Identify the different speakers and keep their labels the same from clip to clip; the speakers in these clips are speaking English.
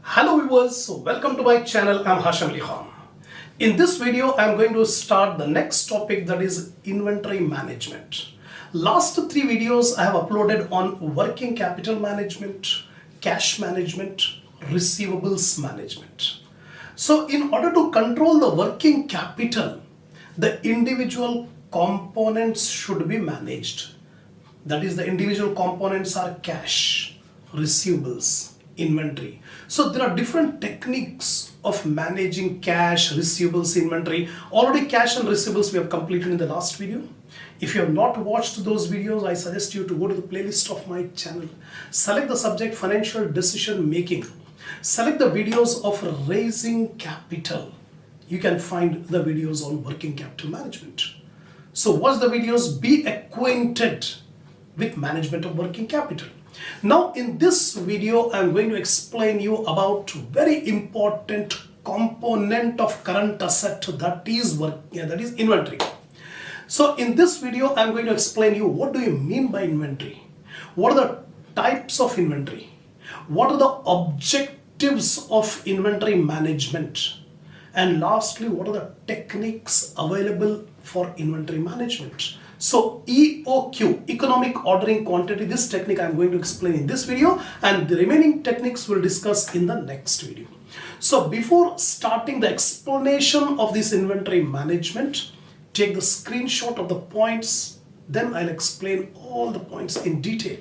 Speaker 1: Hello viewers, welcome to my channel. I'm Hasham Ali Khan. In this video, I'm going to start the next topic, that is inventory management. Last three videos I have uploaded on working capital management, cash management, receivables management. So in order to control the working capital, the individual components should be managed. That is, the individual components are cash, receivables, inventory. So there are different techniques of managing cash, receivables, inventory. Already cash and receivables we have completed in the last video. If you have not watched those videos, I suggest you to go to the playlist of my channel. Select the subject financial decision making. Select the videos of raising capital. You can find the videos on working capital management. So watch the videos, be acquainted with management of working capital. Now in this video, I'm going to explain you about very important component of current asset, that is inventory. So in this video, I'm going to explain you what do you mean by inventory, what are the types of inventory, what are the objectives of inventory management, and lastly, what are the techniques available for inventory management. So EOQ, economic ordering quantity, this technique I'm going to explain in this video, and the remaining techniques we'll discuss in the next video. So before starting the explanation of this inventory management, take the screenshot of the points, then I'll explain all the points in detail.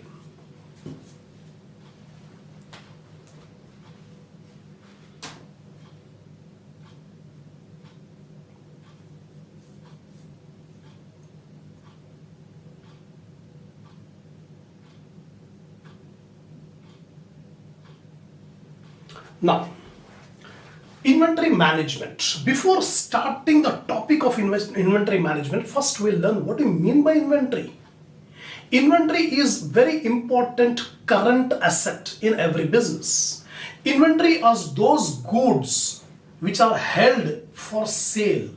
Speaker 1: Now, inventory management. Before starting the topic of inventory management, first we'll learn what do you mean by inventory. Inventory is very important current asset in every business. Inventory are those goods which are held for sale.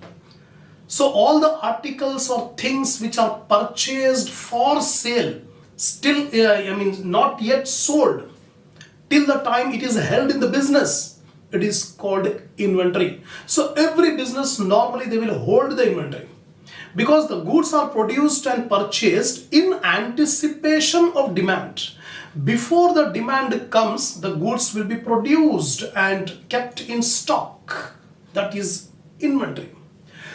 Speaker 1: So all the articles or things which are purchased for sale, still not yet sold, till the time it is held in the business, it is called inventory. So every business, normally they will hold the inventory because the goods are produced and purchased in anticipation of demand. Before the demand comes, the goods will be produced and kept in stock. That is inventory.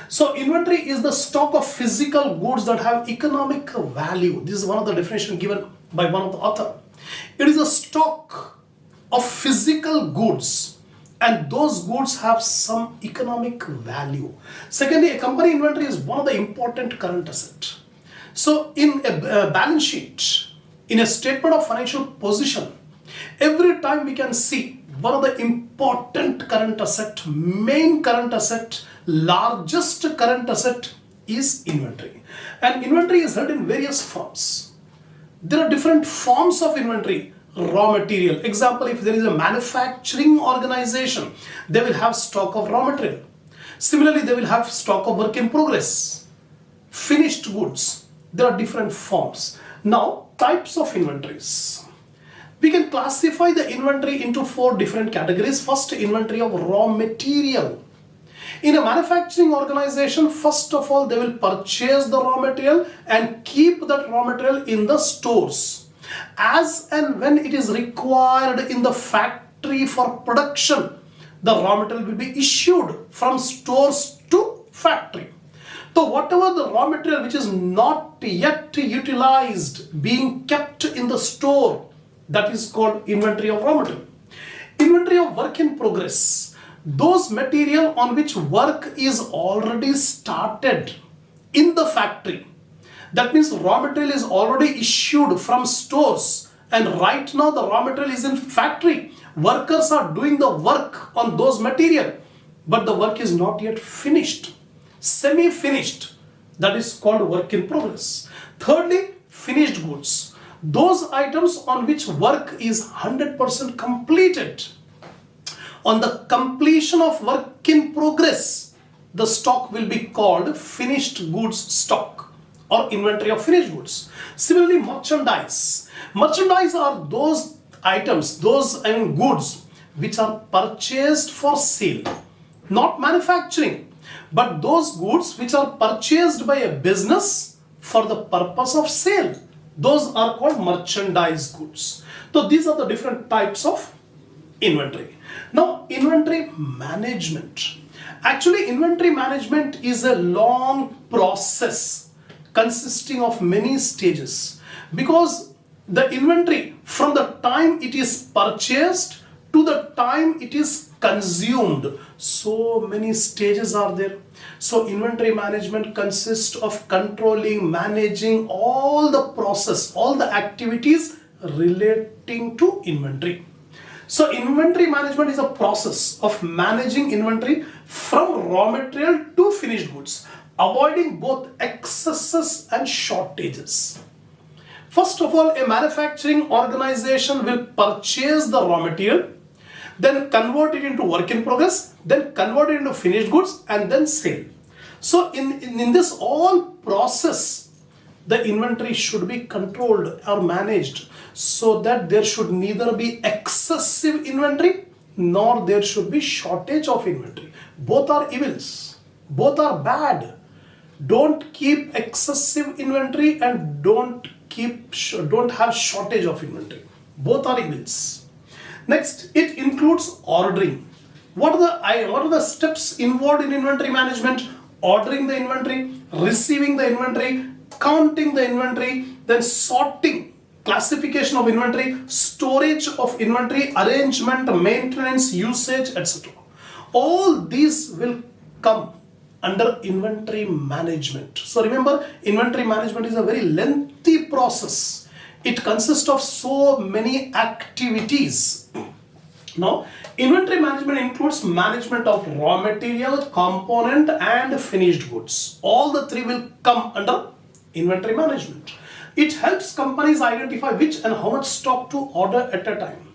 Speaker 1: So inventory is the stock of physical goods that have economic value. This is one of the definitions given by one of the author. It is a stock of physical goods, and those goods have some economic value. Secondly, a company inventory is one of the important current asset. So in a balance sheet, in a statement of financial position, every time we can see one of the important current asset, main current asset, largest current asset is inventory. And inventory is held in various forms. There are different forms of inventory. Raw material. Example, if there is a manufacturing organization, they will have stock of raw material. Similarly, they will have stock of work in progress, finished goods. There are different forms. Now, types of inventories. We can classify the inventory into four different categories. First, inventory of raw material. In a manufacturing organization, first of all, they will purchase the raw material and keep that raw material in the stores. As and when it is required in the factory for production, the raw material will be issued from stores to factory. So whatever the raw material which is not yet utilized, being kept in the store, that is called inventory of raw material. Inventory of work in progress. Those material on which work is already started in the factory. That means raw material is already issued from stores, and right now the raw material is in factory. Workers are doing the work on those material, but the work is not yet finished, semi-finished. That is called work in progress. Thirdly, finished goods. Those items on which work is 100% completed. On the completion of work in progress, the stock will be called finished goods stock, or inventory of finished goods. Similarly, merchandise. Merchandise are those items, those goods which are purchased for sale, not manufacturing, but those goods which are purchased by a business for the purpose of sale. Those are called merchandise goods. So these are the different types of inventory. Now, inventory management. Actually, inventory management is a long process consisting of many stages, because the inventory, from the time it is purchased to the time it is consumed, so many stages are there. So inventory management consists of controlling, managing all the process, all the activities relating to inventory. So inventory management is a process of managing inventory from raw material to finished goods, avoiding both excesses and shortages. First of all, a manufacturing organization will purchase the raw material, then convert it into work in progress, then convert it into finished goods, and then sell. So in this all process, the inventory should be controlled or managed so that there should neither be excessive inventory nor there should be shortage of inventory. Both are evils. Both are bad. Don't keep excessive inventory and don't have shortage of inventory. Both are evils. Next, it includes ordering. What are the steps involved in inventory management? Ordering the inventory, receiving the inventory, counting the inventory, then sorting, classification of inventory, storage of inventory, arrangement, maintenance, usage, etc. All these will come under inventory management. So remember, inventory management is a very lengthy process. It consists of so many activities. Now, inventory management includes management of raw material, component, and finished goods. All the three will come under inventory management. It helps companies identify which and how much stock to order at a time.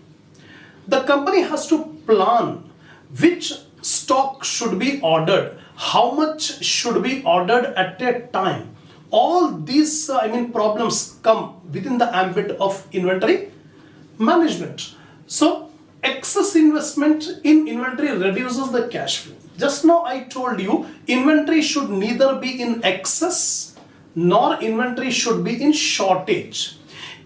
Speaker 1: The company has to plan which stock should be ordered, how much should be ordered at a time. All these problems come within the ambit of inventory management. So excess investment in inventory reduces the cash flow. Just now I told you, inventory should neither be in excess nor inventory should be in shortage.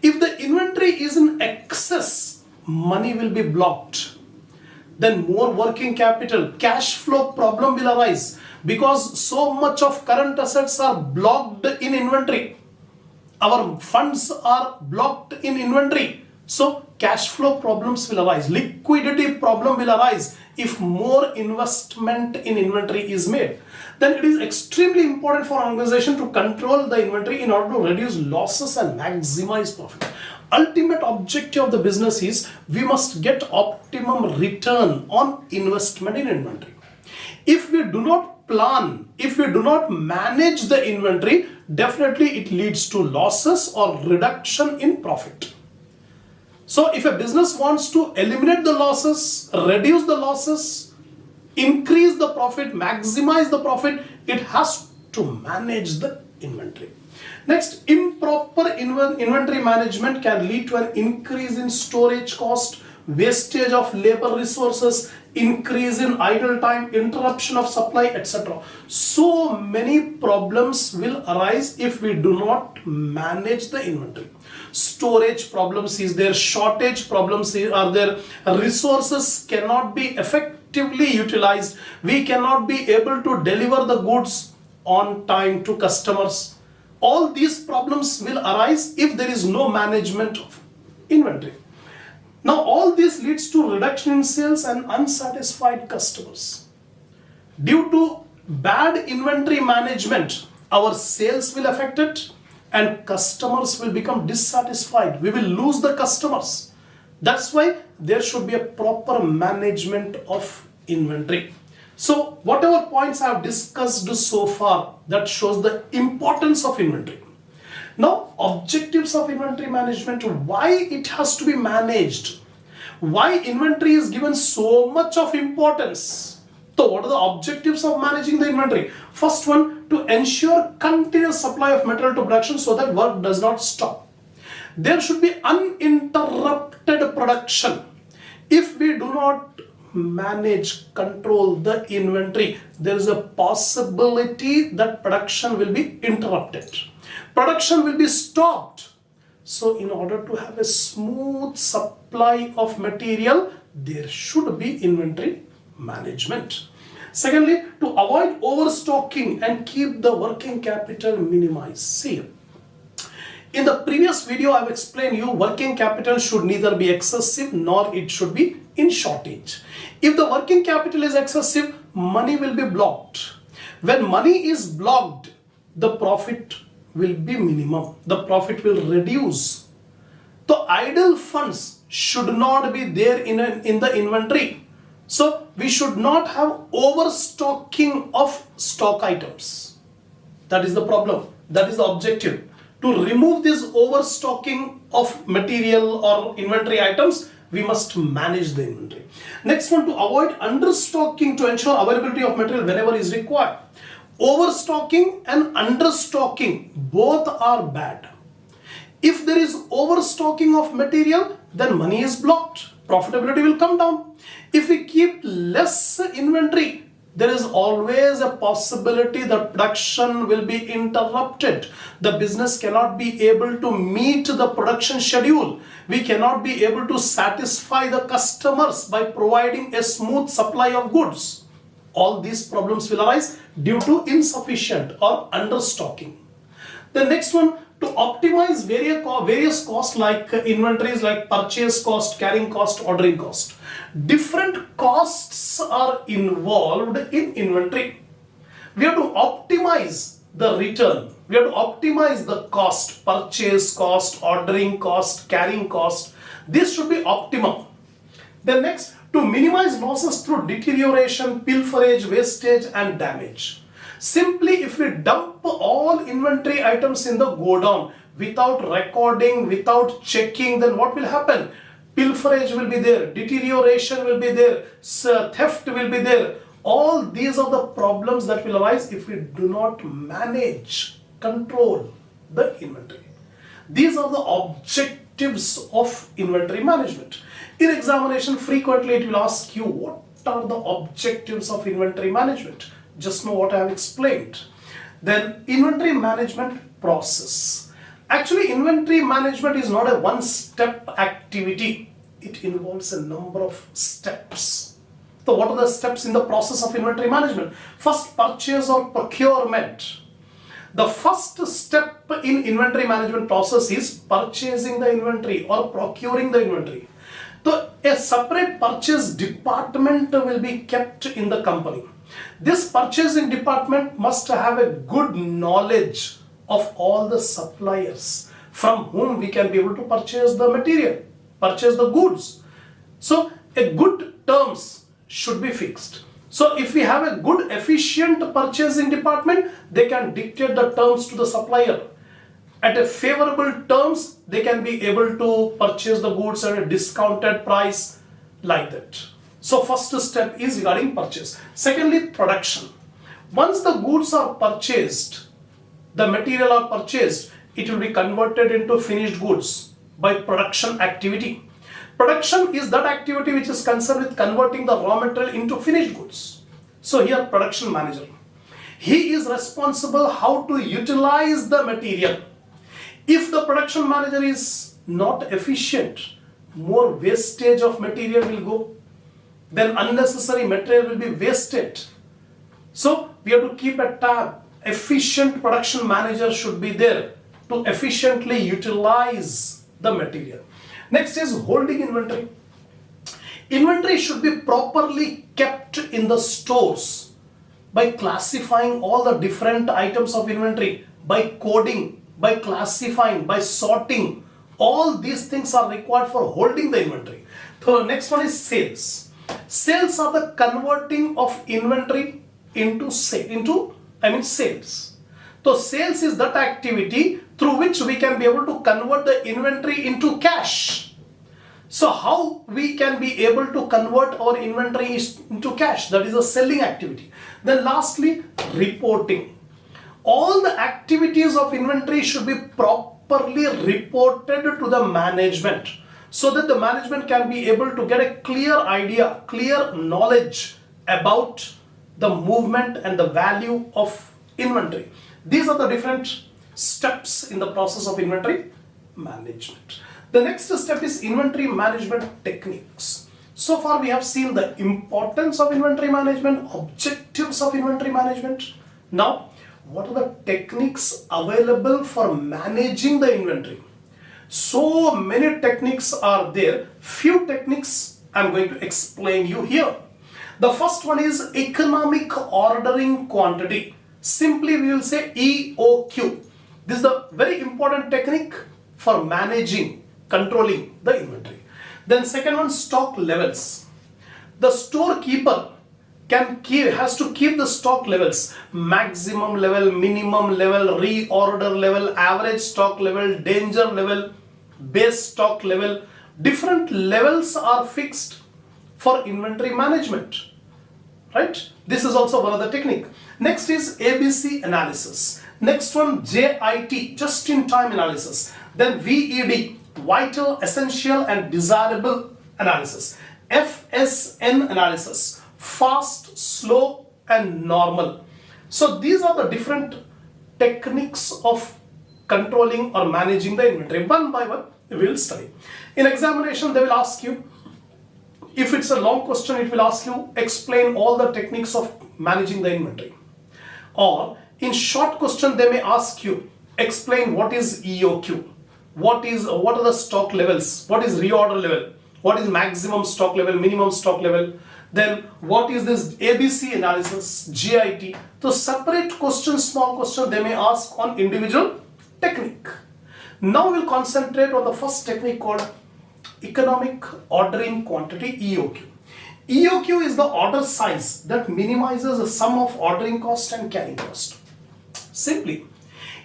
Speaker 1: If the inventory is in excess, money will be blocked. Then more working capital, cash flow problem will arise because so much of current assets are blocked in inventory. Our funds are blocked in inventory. So cash flow problems will arise. Liquidity problem will arise if more investment in inventory is made. Then it is extremely important for an organization to control the inventory in order to reduce losses and maximize profit. Ultimate objective of the business is we must get optimum return on investment in inventory. If we do not plan, if we do not manage the inventory, definitely it leads to losses or reduction in profit. So if a business wants to eliminate the losses, reduce the losses, increase the profit, maximize the profit, it has to manage the inventory. Next, improper inventory management can lead to an increase in storage cost, wastage of labor resources, increase in idle time, interruption of supply, etc. So many problems will arise if we do not manage the inventory. Storage problems is there, shortage problems are there, resources cannot be effectively utilized, we cannot be able to deliver the goods on time to customers. All these problems will arise if there is no management of inventory. Now all this leads to reduction in sales and unsatisfied customers. Due to bad inventory management, our sales will affect it and customers will become dissatisfied. We will lose the customers. That's why there should be a proper management of inventory. So whatever points I have discussed so far, that shows the importance of inventory. Now, objectives of inventory management, why it has to be managed, why inventory is given so much of importance. So what are the objectives of managing the inventory? First one, to ensure continuous supply of material to production so that work does not stop. There should be uninterrupted production. If we do not manage, control the inventory, there is a possibility that production will be interrupted. Production will be stopped. So in order to have a smooth supply of material, there should be inventory management. Secondly, to avoid overstocking and keep the working capital minimized. See, in the previous video, I've explained you working capital should neither be excessive nor it should be in shortage. If the working capital is excessive, money will be blocked. When money is blocked, the profit will be minimum. The profit will reduce. The idle funds should not be there in the inventory. So we should not have overstocking of stock items. That is the problem. That is the objective. To remove this overstocking of material or inventory items, we must manage the inventory. Next one, to avoid understocking to ensure availability of material whenever is required. Overstocking and understocking both are bad. If there is overstocking of material, then money is blocked. Profitability will come down. If we keep less inventory, there is always a possibility that production will be interrupted. The business cannot be able to meet the production schedule. We cannot be able to satisfy the customers by providing a smooth supply of goods. All these problems will arise due to insufficient or understocking. The next one, to optimize various costs like inventories, like purchase cost, carrying cost, ordering cost. Different costs are involved in inventory. We have to optimize the return. We have to optimize the cost, purchase cost, ordering cost, carrying cost. This should be optimum. Then next, to minimize losses through deterioration, pilferage, wastage and damage. Simply, if we dump all inventory items in the godown without recording, without checking, then what will happen? Pilferage will be there, deterioration will be there, theft will be there. All these are the problems that will arise if we do not manage, control the inventory. These are the objectives of inventory management. In examination, frequently it will ask you, what are the objectives of inventory management? Just know what I have explained. Then inventory management process. Actually, inventory management is not a one-step activity. It involves a number of steps. So what are the steps in the process of inventory management? First, purchase or procurement. The first step in inventory management process is purchasing the inventory or procuring the inventory. So a separate purchase department will be kept in the company. This purchasing department must have a good knowledge of all the suppliers from whom we can be able to purchase the material, purchase the goods. So a good terms should be fixed. So if we have a good efficient purchasing department, they can dictate the terms to the supplier. At a favorable terms, they can be able to purchase the goods at a discounted price like that. So first step is regarding purchase. Secondly, production. Once the goods are purchased, the material are purchased, it will be converted into finished goods by production activity. Production is that activity which is concerned with converting the raw material into finished goods. So here, production manager. He is responsible how to utilize the material. If the production manager is not efficient, more wastage of material will go. Then unnecessary material will be wasted. So we have to keep a tab. Efficient production manager should be there to efficiently utilize the material. Next is holding inventory. Inventory should be properly kept in the stores by classifying all the different items of inventory, by coding, by classifying, by sorting. All these things are required for holding the inventory. So next one is sales. Sales are the converting of inventory into sales. So sales is that activity through which we can be able to convert the inventory into cash. So how we can be able to convert our inventory into cash? That is a selling activity. Then lastly, reporting. All the activities of inventory should be properly reported to the management. so that the management can be able to get a clear idea, clear knowledge about the movement and the value of inventory. These are the different steps in the process of inventory management. The next step is inventory management techniques. So far we have seen the importance of inventory management, objectives of inventory management. Now, what are the techniques available for managing the inventory? So many techniques are there. Few techniques I am going to explain you here. The first one is economic ordering quantity. Simply we will say EOQ. This is the very important technique for managing, controlling the inventory. Then second one, stock levels. The storekeeper has to keep the stock levels, maximum level, minimum level, reorder level, average stock level, danger level, base stock level. Different levels are fixed for inventory management, right? This is also one of the technique. Next is ABC analysis. Next one, JIT, just in time analysis. Then VED, vital, essential and desirable analysis. FSN analysis, fast, slow and normal. So these are the different techniques of controlling or managing the inventory. One by one we will study. In examination they will ask you, if it's a long question it will ask you explain all the techniques of managing the inventory. Or in short question they may ask you explain what is EOQ, what are the stock levels, what is reorder level, what is maximum stock level, minimum stock level, then what is this ABC analysis, GIT. So separate question, small question they may ask on individual technique. Now we'll concentrate on the first technique called economic ordering quantity, EOQ. EOQ is the order size that minimizes the sum of ordering cost and carrying cost. Simply,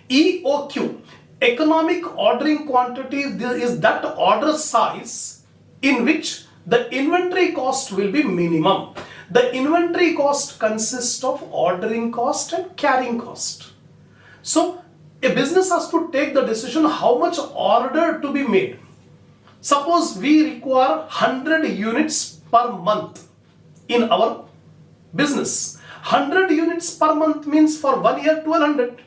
Speaker 1: EOQ, economic ordering quantity, is that order size in which the inventory cost will be minimum. The inventory cost consists of ordering cost and carrying cost. So a business has to take the decision how much order to be made. Suppose we require 100 units per month in our business. 100 units per month means for 1 year 1200.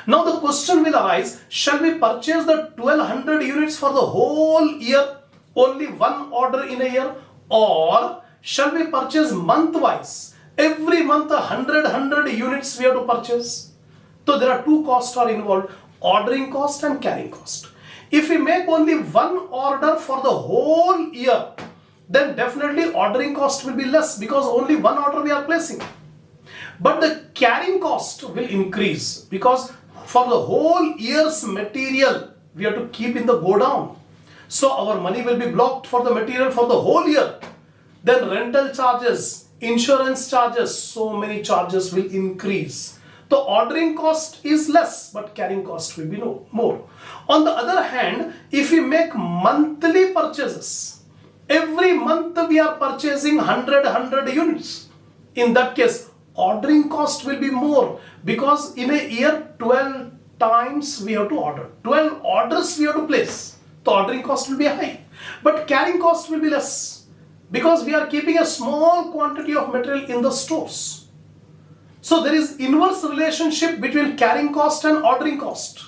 Speaker 1: Now the question will arise, shall we purchase the 1200 units for the whole year, only one order in a year, or shall we purchase month wise? Every month 100 units we have to purchase. So there are two costs are involved, ordering cost and carrying cost. If we make only one order for the whole year, then definitely ordering cost will be less because only one order we are placing. But the carrying cost will increase because for the whole year's material we have to keep in the go down. So our money will be blocked for the material for the whole year. Then rental charges, insurance charges, so many charges will increase. The ordering cost is less, but carrying cost will be more. On the other hand, if we make monthly purchases, every month we are purchasing 100 units. In that case, ordering cost will be more because in a year 12 times we have to order. 12 orders we have to place. The ordering cost will be high. But carrying cost will be less because we are keeping a small quantity of material in the stores. So there is inverse relationship between carrying cost and ordering cost.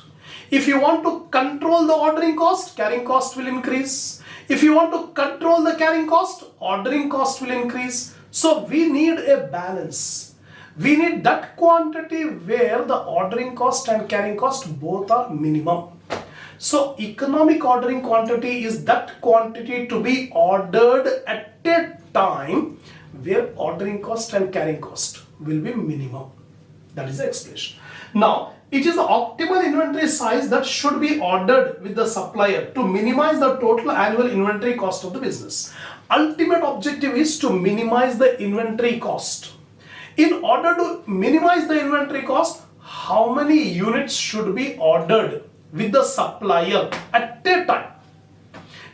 Speaker 1: If you want to control the ordering cost, carrying cost will increase. If you want to control the carrying cost, ordering cost will increase. So we need a balance. We need that quantity where the ordering cost and carrying cost both are minimum. So economic ordering quantity is that quantity to be ordered at a time where ordering cost and carrying cost will be minimum. That is the explanation. Now, it is the optimal inventory size that should be ordered with the supplier to minimize the total annual inventory cost of the business. Ultimate objective is to minimize the inventory cost. In order to minimize the inventory cost, how many units should be ordered with the supplier at a time?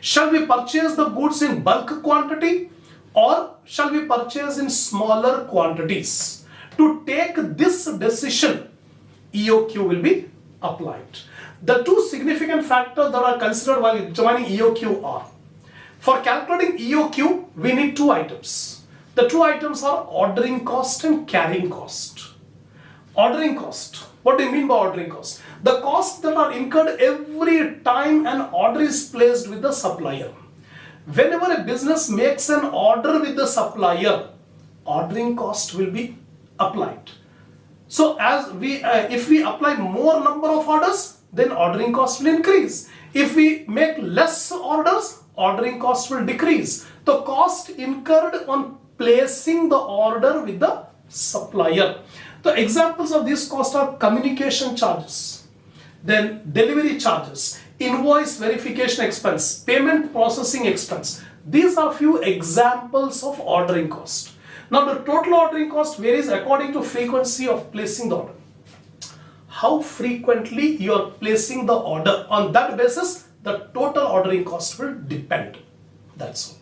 Speaker 1: Shall we purchase the goods in bulk quantity or shall we purchase in smaller quantities? To take this decision, EOQ will be applied. The two significant factors that are considered while determining EOQ are For calculating EOQ, we need two items. The two items are ordering cost and carrying cost. Ordering cost. What do you mean by ordering cost? The costs that are incurred every time an order is placed with the supplier. Whenever a business makes an order with the supplier, ordering cost will be applied. So if we apply more number of orders, then ordering cost will increase. If we make less orders, ordering cost will decrease. The cost incurred on placing the order with the supplier. The examples of these costs are communication charges, then delivery charges, invoice verification expense, payment processing expense. These are few examples of ordering cost. Now the total ordering cost varies according to frequency of placing the order. How frequently you are placing the order, on that basis the total ordering cost will depend. That's all.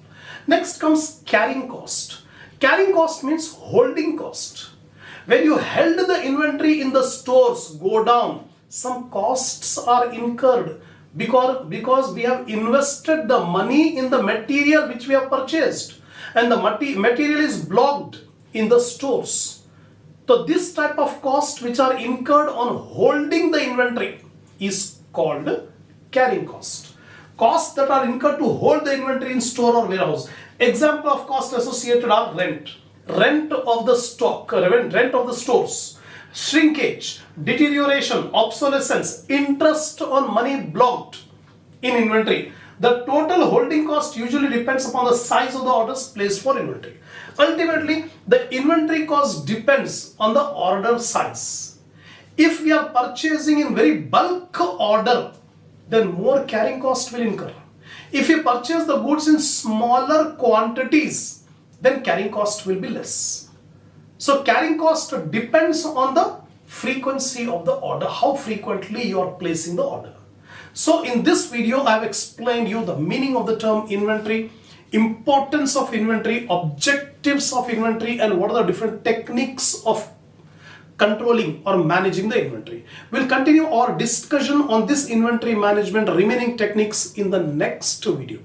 Speaker 1: Next comes carrying cost. Carrying cost means holding cost. When you held the inventory in the stores go down, some costs are incurred because we have invested the money in the material which we have purchased, and the material is blocked in the stores. So this type of cost which are incurred on holding the inventory is called carrying cost. Costs that are incurred to hold the inventory in store or warehouse. Example of cost associated are rent of the stock, rent of the stores, shrinkage, deterioration, obsolescence, interest on money blocked in inventory. The total holding cost usually depends upon the size of the orders placed for inventory. Ultimately, the inventory cost depends on the order size. If we are purchasing in very bulk order, then more carrying cost will incur. If you purchase the goods in smaller quantities, then carrying cost will be less. So carrying cost depends on the frequency of the order, how frequently you are placing the order. So in this video, I have explained you the meaning of the term inventory, importance of inventory, objectives of inventory, and what are the different techniques of controlling or managing the inventory. We'll continue our discussion on this inventory management remaining techniques in the next video.